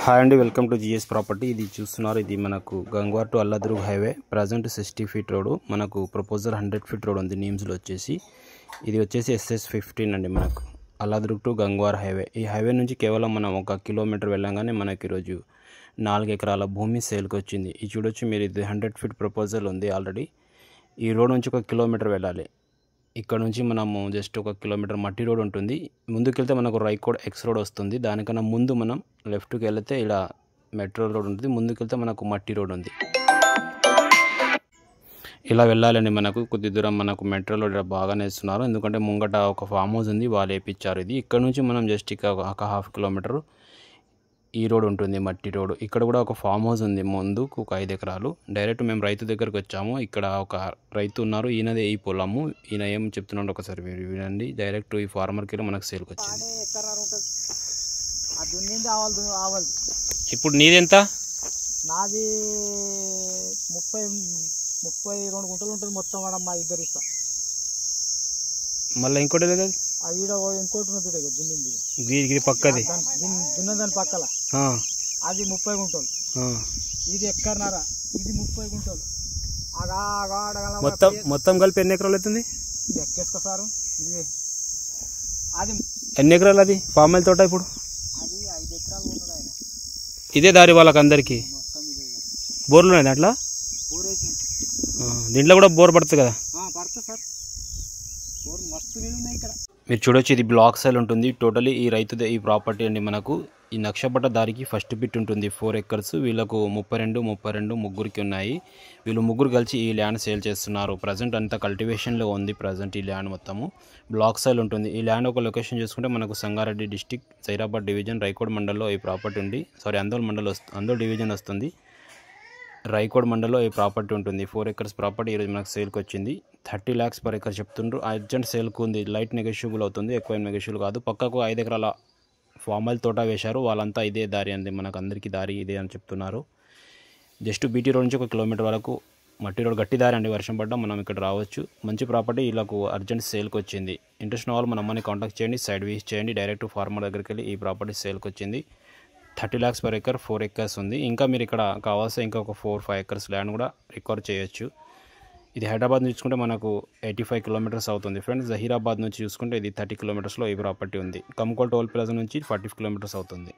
Hi అండి, welcome to GS property. ఇది చూస్తున్నారు, ఇది మనకు Gangwar to Alladurg highway. Present 60 feet road, మనకు ప్రపోజల్ 100 ఫీట్ రోడ్ ఉంది నీమ్స్లో వచ్చేసి. ఇది వచ్చేసి SS15 అండి, మనకు అల్లాదుర్గ్ టు గంగ్వార్ హైవే. ఈ హైవే నుంచి కేవలం మనం 1 కిలోమీటర్ వెళ్ళంగానే మనకి ఈరోజు 4 ఎకరాల భూమి సేల్కి వచ్చింది. ఇది చూడొచ్చు మీరు, ఇది 100 ఫీట్ ప్రపోజల్ ఉంది ఆల్రెడీ. ఈ రోడ్ నుంచి 1 కిలోమీటర్ వెళ్ళాలి. ఇక్కడ నుంచి మనము జస్ట్ 1 కిలోమీటర్ మట్టి రోడ్ ఉంటుంది. ముందుకెళ్తే మనకు రైకోడ్ ఎక్స్ రోడ్ వస్తుంది. దానికన్నా ముందు మనం లెఫ్ట్కి వెళ్తే ఇలా మెట్రో రోడ్ ఉంటుంది. ముందుకెళ్తే మనకు మట్టి రోడ్ ఉంది. ఇలా వెళ్ళాలండి. మనకు కొద్ది దూరం మనకు మెట్రో రోడ్ బాగానే ఇస్తున్నారు, ఎందుకంటే ముంగట ఒక ఫామ్ హౌస్ ఉంది, వాళ్ళు వేయించారు. ఇది ఇక్కడ నుంచి మనం జస్ట్ ఇక 1/2 కిలోమీటర్ ఈ రోడ్ ఉంటుంది, మట్టి రోడ్. ఇక్కడ కూడా ఒక ఫామ్ హౌస్ ఉంది ముందుకు, ఒక 5 ఎకరాలు. డైరెక్ట్ మేము రైతు దగ్గరకు వచ్చాము. ఇక్కడ ఒక రైతు ఉన్నారు, ఈయనదే ఈ పొలము. ఈయన ఏం చెప్తున్నాడు ఒకసారి మీరు వినండి. డైరెక్ట్ ఈ ఫార్మర్కి మనకు సేల్కి వచ్చింది. ఇప్పుడు నీదెంత? నాది 32 గుంటలు ఉంటుంది మొత్తం. మా ఇద్దరు ఇస్తాం. మళ్ళీ ఇంకోటి లేదు, ఈడ ఇంకోటి ఉంటుంది దున్నింది, ఇది పక్కది దున్నదాని పక్కల అది 30 గుంటలు. ఇది ఎక్కడన్నారా, ఇది 30 గుంటలు. మొత్తం కలిపి ఎన్ని ఎకరాలు అవుతుంది? ఎక్కేసుకో సారు. ఇది అది ఎన్ని ఎకరాలు? అది ఫామ్ ఆయిల్ తోట. ఇప్పుడు అది 5 ఎకరాలు ఉన్నాడు ఆయన. ఇదే దారి వాళ్ళకి అందరికి. బోర్లు ఉన్నాయి దాంట్లో? బోర్ వేసి దీంట్లో కూడా బోర్ పడుతుంది కదా? పడుతుంది సార్, బోర్ మస్తు నీళ్ళు ఉన్నాయి ఇక్కడ. మీరు చూడొచ్చు, ఇది బ్లాక్ సైల్ ఉంటుంది టోటలీ. ఈ రైతుదే ఈ ప్రాపర్టీ అండి. మనకు ఈ నక్షపట్ట దారికి ఫస్ట్ బిట్ ఉంటుంది 4 ఎకర్స్. వీళ్ళకు 32 ముగ్గురికి ఉన్నాయి. వీళ్ళు ముగ్గురు కలిసి ఈ ల్యాండ్ సేల్ చేస్తున్నారు. ప్రజెంట్ అంతా కల్టివేషన్లో ఉంది. ప్రజెంట్ ఈ ల్యాండ్ మొత్తము బ్లాక్ సైల్ ఉంటుంది. ఈ ల్యాండ్ ఒక లొకేషన్ చూసుకుంటే మనకు సంగారెడ్డి డిస్టిక్, సైరాబాద్ డివిజన్, రైకోడ్ మండల్లో ఈ ప్రాపర్టీ ఉంది. అందోల్ డివిజన్ వస్తుంది. రైకోడ్ మండల్లో ఈ ప్రాపర్టీ ఉంటుంది. 4 ఎకర్స్ ప్రాపర్టీ ఈరోజు మనకు సేల్కి వచ్చింది. 30 lakhs per ఎకర్ చెప్తుండ్రు. అర్జెంట్ సేల్కు ఉంది. లైట్ నెగోషియబుల్ అవుతుంది, ఎక్కువ నెగోషియబుల్ కాదు. పక్కకు 5 ఎకరాల ఫామ్ ఆయిల్ తోట వేశారు. వాళ్ళంతా ఇదే దారి అండి, మనకు అందరికీ దారి ఇదే అని చెప్తున్నారు. జస్ట్ బీటీ రోడ్ నుంచి 1 కిలోమీటర్ వరకు మట్టి రోడ్, గట్టి దారి అండి. వర్షం పడ్డా మనం ఇక్కడ రావచ్చు. మంచి ప్రాపర్టీ, వీళ్ళకు అర్జెంట్ సేల్కి వచ్చింది. ఇంట్రెస్ట్ ఉన్న వాళ్ళు మన అమ్మని కాంటాక్ట్ చేయండి, సైడ్ విజిట్ చేయండి. డైరెక్ట్ ఫార్మర్ దగ్గరికి వెళ్ళి ఈ ప్రాపర్టీ సేల్కి వచ్చింది. 30 lakhs per ఎకర్, 4 ఎకర్స్ ఉంది. ఇంకా మీరు ఇక్కడ కావాల్సిన ఇంకా ఒక 4-5 ఎకర్స్ ల్యాండ్ కూడా రికవర్ చేయొచ్చు. ఇది హైదరాబాద్ నుంచి చూసుకుంటే మనకు 85 కిలోమీటర్స్ అవుతుంది ఫ్రెండ్స్. జహీరాబాద్ నుంచి చూసుకుంటే ఇది 30 కిలోమీటర్స్లో ఈ ప్రాపర్టీ ఉంది. కమ్కోల్ టోల్ ప్లాజా నుంచి 40 కిలోమీటర్స్ అవుతుంది.